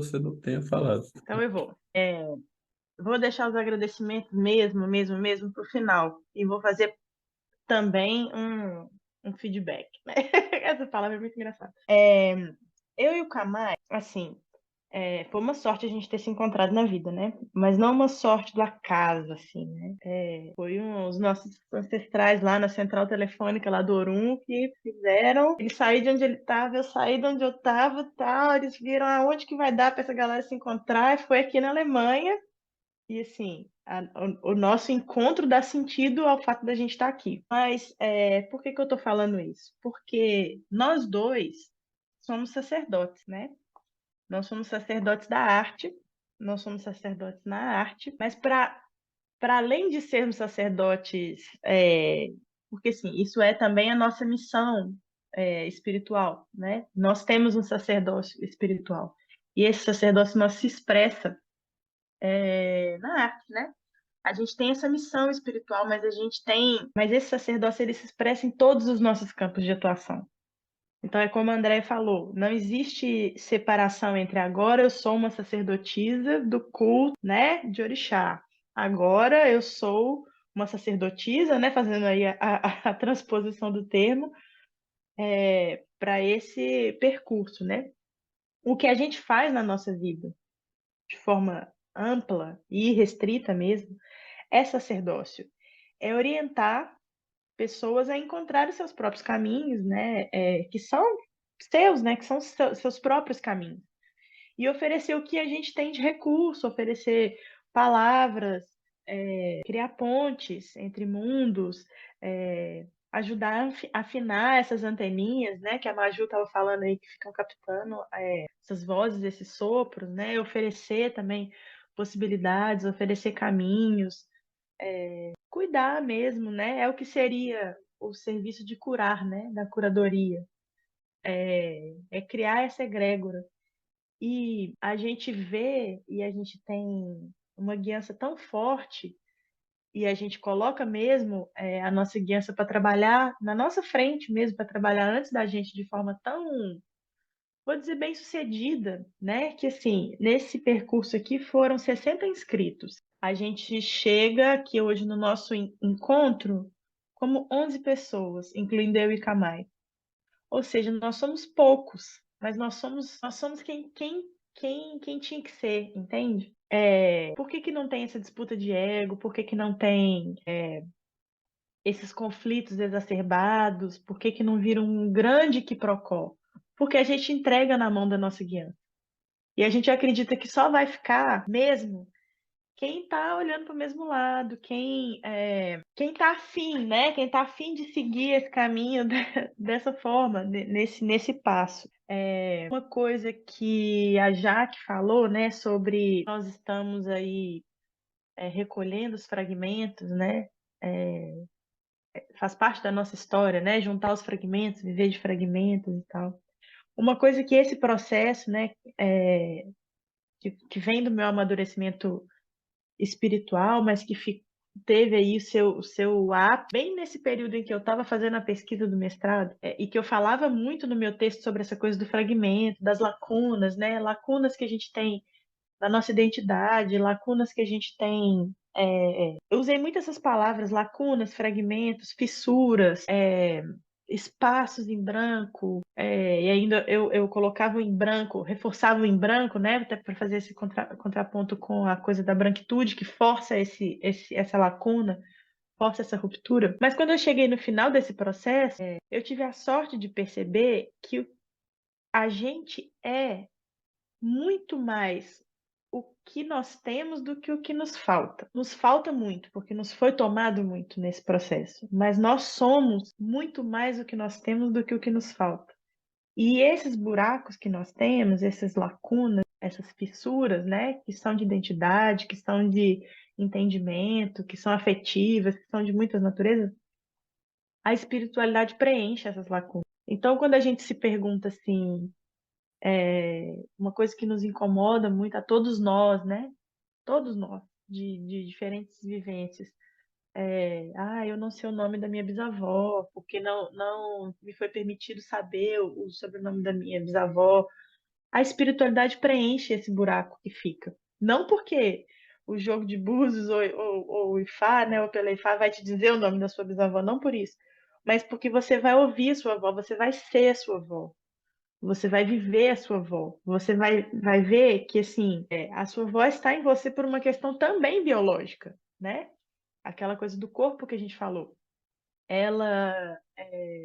você não tenha falado. Então eu vou. Vou deixar os agradecimentos mesmo para o final. E vou fazer também um feedback, né? Essa palavra é muito engraçada. Eu e o Kamai, assim, foi uma sorte a gente ter se encontrado na vida, né? Mas não uma sorte do acaso, assim, né? Foi os nossos ancestrais lá na central telefônica lá do Orum que fizeram. Ele saiu de onde ele estava, eu saí de onde eu estava, tal. Eles viram aonde que vai dar para essa galera se encontrar. E foi aqui na Alemanha. E assim, o nosso encontro dá sentido ao fato da gente estar aqui. Mas por que que eu estou falando isso? Porque nós dois somos sacerdotes, né? Nós somos sacerdotes da arte, nós somos sacerdotes na arte, mas para além de sermos sacerdotes, porque assim, isso é também a nossa missão espiritual, né? Nós temos um sacerdócio espiritual. E esse sacerdócio nós se expressa na arte, né? A gente tem essa missão espiritual, mas esse sacerdócio ele se expressa em todos os nossos campos de atuação. Então é como a André falou, não existe separação entre agora eu sou uma sacerdotisa do culto, né, de orixá. Agora eu sou uma sacerdotisa, né, fazendo aí a transposição do termo para esse percurso, né? O que a gente faz na nossa vida, de forma ampla e restrita mesmo, é sacerdócio. É orientar pessoas a encontrar os seus próprios caminhos, né? Que são seus, né? Que são seus próprios caminhos. E oferecer o que a gente tem de recurso, oferecer palavras, criar pontes entre mundos, ajudar a afinar essas anteninhas, né? Que a Maju estava falando aí, que ficam captando essas vozes, esses sopros, né? Oferecer também possibilidades, oferecer caminhos, cuidar mesmo, né? É o que seria o serviço de curar, né? Da curadoria. É criar essa egrégora. E a gente vê e a gente tem uma guiança tão forte e a gente coloca mesmo a nossa guiança para trabalhar na nossa frente mesmo, para trabalhar antes da gente de forma tão, vou dizer, bem sucedida, né? Que assim, nesse percurso aqui foram 60 inscritos. A gente chega aqui hoje no nosso encontro como 11 pessoas, incluindo eu e Kamai. Ou seja, nós somos poucos, mas nós somos quem tinha que ser, entende? Por que que não tem essa disputa de ego? Por que que não tem esses conflitos exacerbados? Por que que não vira um grande quiprocó? Porque a gente entrega na mão da nossa guiança. E a gente acredita que só vai ficar mesmo quem está olhando para o mesmo lado, quem está afim, né? Quem está afim de seguir esse caminho dessa forma, nesse passo. Uma coisa que a Jaque falou, né, sobre nós estamos aí recolhendo os fragmentos, né? Faz parte da nossa história, né? Juntar os fragmentos, viver de fragmentos e tal. Uma coisa que esse processo, né, que vem do meu amadurecimento espiritual, mas que teve aí o seu ápice, bem nesse período em que eu estava fazendo a pesquisa do mestrado, e que eu falava muito no meu texto sobre essa coisa do fragmento, das lacunas, né? Lacunas que a gente tem na nossa identidade, lacunas que a gente tem. Eu usei muito essas palavras, lacunas, fragmentos, fissuras, espaços em branco, e ainda eu colocava em branco, reforçava em branco, né, até para fazer esse contraponto com a coisa da branquitude, que força essa lacuna, força essa ruptura. Mas quando eu cheguei no final desse processo, eu tive a sorte de perceber que a gente é muito mais o que nós temos do que o que nos falta. Nos falta muito, porque nos foi tomado muito nesse processo, mas nós somos muito mais o que nós temos do que o que nos falta. E esses buracos que nós temos, essas lacunas, essas fissuras, né, que são de identidade, que são de entendimento, que são afetivas, que são de muitas naturezas, a espiritualidade preenche essas lacunas. Então, quando a gente se pergunta assim, uma coisa que nos incomoda muito a todos nós, né? Todos nós, de diferentes vivências. Eu não sei o nome da minha bisavó, porque não me foi permitido saber o sobrenome da minha bisavó. a espiritualidade preenche esse buraco que fica. Não porque o jogo de búzios ou o Ifá, né, ou pela Ifá vai te dizer o nome da sua bisavó, não por isso, mas porque você vai ouvir a sua avó, você vai ser a sua avó. Você vai viver a sua avó. Você vai ver que, assim, a sua avó está em você por uma questão também biológica, né? Aquela coisa do corpo que a gente falou. Ela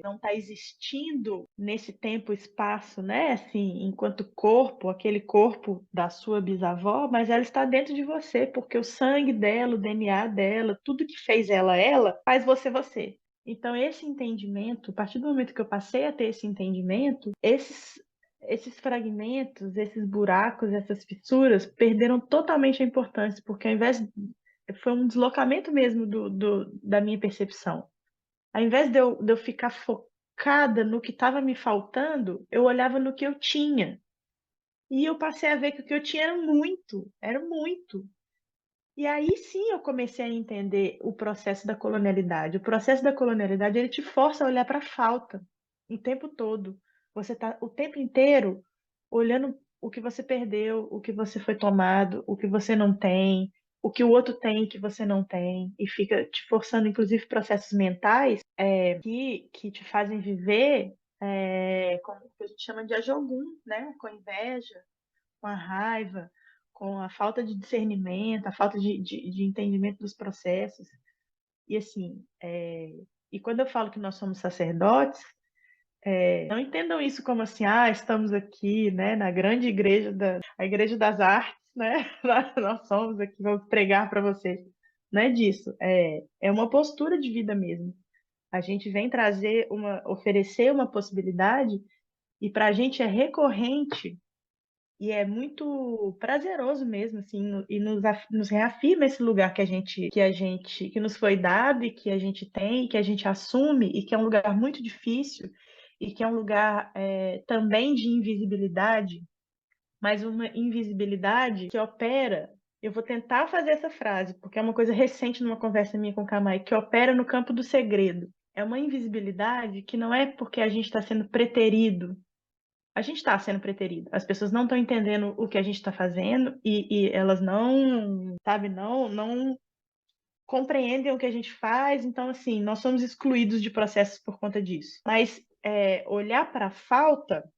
não está existindo nesse tempo e espaço, né? Assim, enquanto corpo, aquele corpo da sua bisavó, mas ela está dentro de você, porque o sangue dela, o DNA dela, tudo que fez ela, faz você você. Então, esse entendimento, a partir do momento que eu passei a ter esse entendimento, esses fragmentos, esses buracos, essas fissuras perderam totalmente a importância, porque ao invés foi um deslocamento mesmo da minha percepção. Ao invés de eu ficar focada no que estava me faltando, eu olhava no que eu tinha. E eu passei a ver que o que eu tinha era muito, era muito. E aí sim eu comecei a entender o processo da colonialidade. O processo da colonialidade, ele te força a olhar para a falta o tempo todo. Você está o tempo inteiro olhando o que você perdeu, o que você foi tomado, o que você não tem, o que o outro tem que você não tem, e fica te forçando, inclusive, processos mentais que te fazem viver com o que a gente chama de ajogun, né? Com inveja, com a raiva, com a falta de discernimento, a falta de entendimento dos processos. E assim, e quando eu falo que nós somos sacerdotes, não entendam isso como assim, estamos aqui, né, na grande igreja, a igreja das artes, né? Nós somos aqui, vamos pregar para vocês. Não é disso, é uma postura de vida mesmo. A gente vem oferecer uma possibilidade, e para a gente é recorrente e é muito prazeroso mesmo, assim, e nos reafirma esse lugar que nos foi dado e que a gente tem, que a gente assume, e que é um lugar muito difícil, e que é um lugar também de invisibilidade, mas uma invisibilidade que opera. Eu vou tentar fazer essa frase, porque é uma coisa recente numa conversa minha com o Kamai, que opera no campo do segredo. É uma invisibilidade que não é porque a gente está sendo preterido. A gente está sendo preterido. As pessoas não estão entendendo o que a gente está fazendo e elas não, sabe, não compreendem o que a gente faz. Então, assim, nós somos excluídos de processos por conta disso. Mas olhar para a falta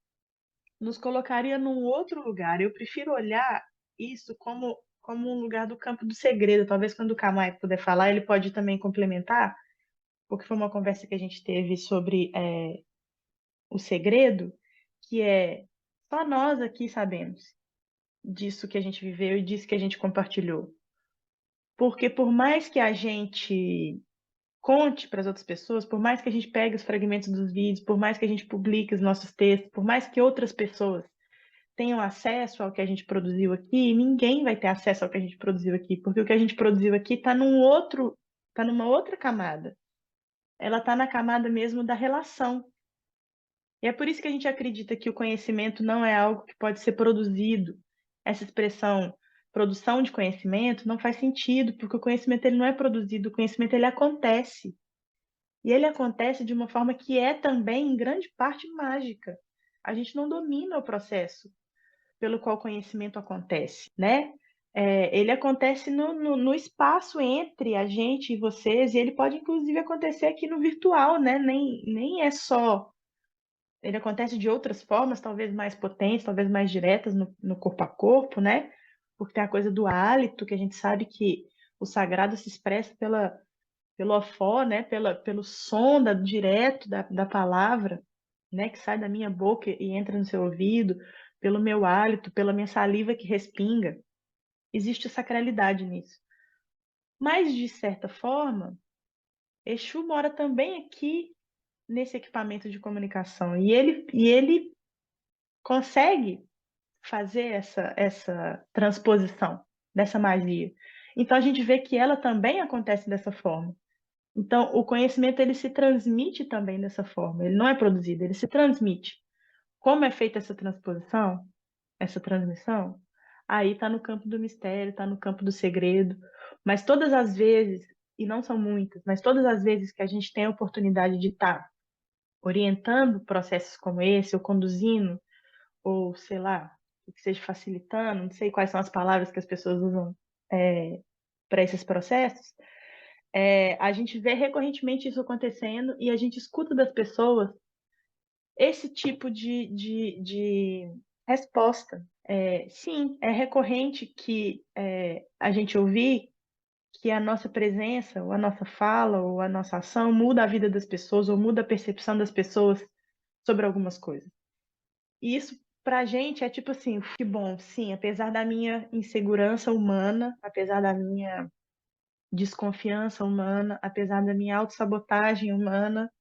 nos colocaria num outro lugar. Eu prefiro olhar isso como um lugar do campo do segredo. Talvez quando o Kamai puder falar, ele pode também complementar, porque foi uma conversa que a gente teve sobre o segredo, que só nós aqui sabemos disso que a gente viveu e disso que a gente compartilhou. Porque por mais que a gente conte para as outras pessoas, por mais que a gente pegue os fragmentos dos vídeos, por mais que a gente publique os nossos textos, por mais que outras pessoas tenham acesso ao que a gente produziu aqui, ninguém vai ter acesso ao que a gente produziu aqui, porque o que a gente produziu aqui está numa outra camada. Ela está na camada mesmo da relação. E é por isso que a gente acredita que o conhecimento não é algo que pode ser produzido. Essa expressão produção de conhecimento não faz sentido, porque o conhecimento ele não é produzido, o conhecimento ele acontece. E ele acontece de uma forma que é também, em grande parte, mágica. A gente não domina o processo pelo qual o conhecimento acontece, né? Ele acontece no espaço entre a gente e vocês, e ele pode, inclusive, acontecer aqui no virtual, né? Nem é só ele acontece de outras formas, talvez mais potentes, talvez mais diretas no corpo a corpo, né? Porque tem a coisa do hálito, que a gente sabe que o sagrado se expressa pelo ofó, né? Pelo som direto da palavra, né? Que sai da minha boca e entra no seu ouvido, pelo meu hálito, pela minha saliva que respinga. Existe sacralidade nisso. Mas, de certa forma, Exu mora também aqui nesse equipamento de comunicação. E ele consegue fazer essa transposição dessa magia. Então a gente vê que ela também acontece dessa forma. Então o conhecimento ele se transmite também dessa forma. Ele não é produzido, ele se transmite. Como é feita essa transposição, essa transmissão? Aí está no campo do mistério, está no campo do segredo. Mas todas as vezes, e não são muitas, mas todas as vezes que a gente tem a oportunidade de estar orientando processos como esse, ou conduzindo, ou sei lá, que esteja facilitando, não sei quais são as palavras que as pessoas usam para esses processos, a gente vê recorrentemente isso acontecendo e a gente escuta das pessoas esse tipo de resposta. Sim, é recorrente que a gente ouvir que a nossa presença, ou a nossa fala, ou a nossa ação muda a vida das pessoas, ou muda a percepção das pessoas sobre algumas coisas. E isso, pra gente, é tipo assim, que bom, sim, apesar da minha insegurança humana, apesar da minha desconfiança humana, apesar da minha autossabotagem humana,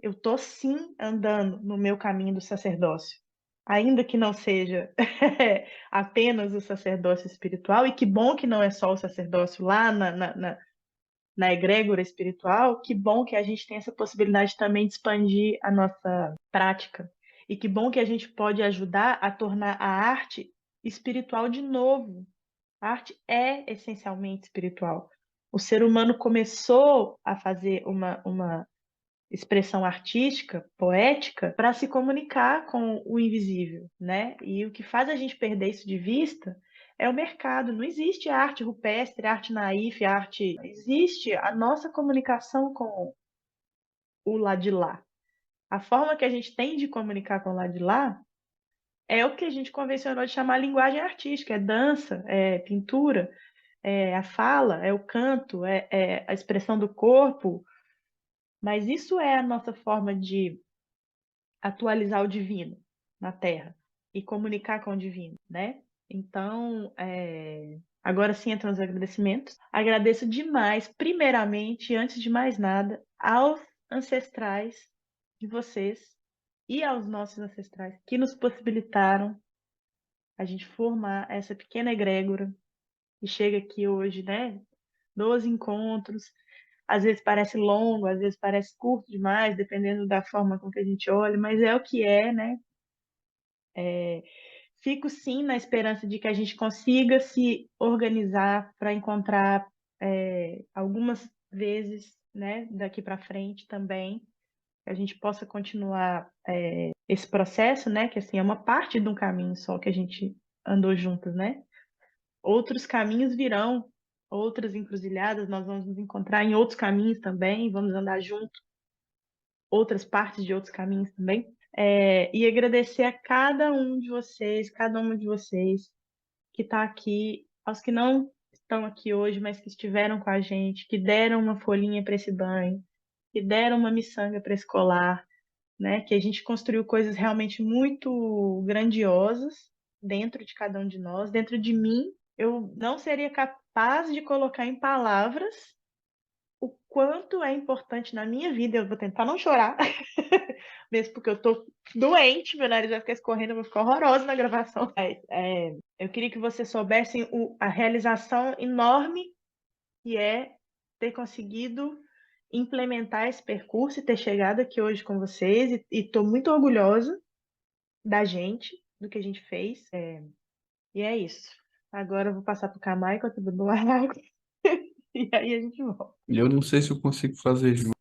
eu tô sim andando no meu caminho do sacerdócio. Ainda que não seja apenas o sacerdócio espiritual, e que bom que não é só o sacerdócio lá na egrégora espiritual, que bom que a gente tem essa possibilidade também de expandir a nossa prática. E que bom que a gente pode ajudar a tornar a arte espiritual de novo. A arte é essencialmente espiritual. O ser humano começou a fazer uma expressão artística, poética, para se comunicar com o invisível, né? E o que faz a gente perder isso de vista é o mercado. Não existe arte rupestre, arte naif, arte. Existe a nossa comunicação com o lado de lá. A forma que a gente tem de comunicar com o lado de lá é o que a gente convencionou de chamar linguagem artística, é dança, é pintura, é a fala, é o canto, é a expressão do corpo, mas isso é a nossa forma de atualizar o divino na Terra e comunicar com o divino, né? Então, agora sim entram os agradecimentos. Agradeço demais, primeiramente, antes de mais nada, aos ancestrais de vocês e aos nossos ancestrais que nos possibilitaram a gente formar essa pequena egrégora que chega aqui hoje, né? 12 encontros, às vezes parece longo, às vezes parece curto demais, dependendo da forma com que a gente olha, mas é o que é, né? Fico sim na esperança de que a gente consiga se organizar para encontrar algumas vezes, né, daqui para frente também, que a gente possa continuar esse processo, né, que assim é uma parte de um caminho só que a gente andou juntos, né? Outros caminhos virão, outras encruzilhadas, nós vamos nos encontrar em outros caminhos também, vamos andar juntos, outras partes de outros caminhos também. E agradecer a cada uma de vocês que está aqui, aos que não estão aqui hoje, mas que estiveram com a gente, que deram uma folhinha para esse banho, que deram uma miçanga para esse colar, né? Que a gente construiu coisas realmente muito grandiosas dentro de cada um de nós, dentro de mim. Eu não seria capaz de colocar em palavras o quanto é importante na minha vida. Eu vou tentar não chorar, mesmo porque eu tô doente, meu nariz vai ficar escorrendo, eu vou ficar horrorosa na gravação. Eu queria que vocês soubessem a realização enorme que é ter conseguido implementar esse percurso e ter chegado aqui hoje com vocês. E estou muito orgulhosa da gente, do que a gente fez. E é isso. Agora eu vou passar para o Kamai, que eu tô bebendo água. E aí a gente volta. Eu não sei se eu consigo fazer junto.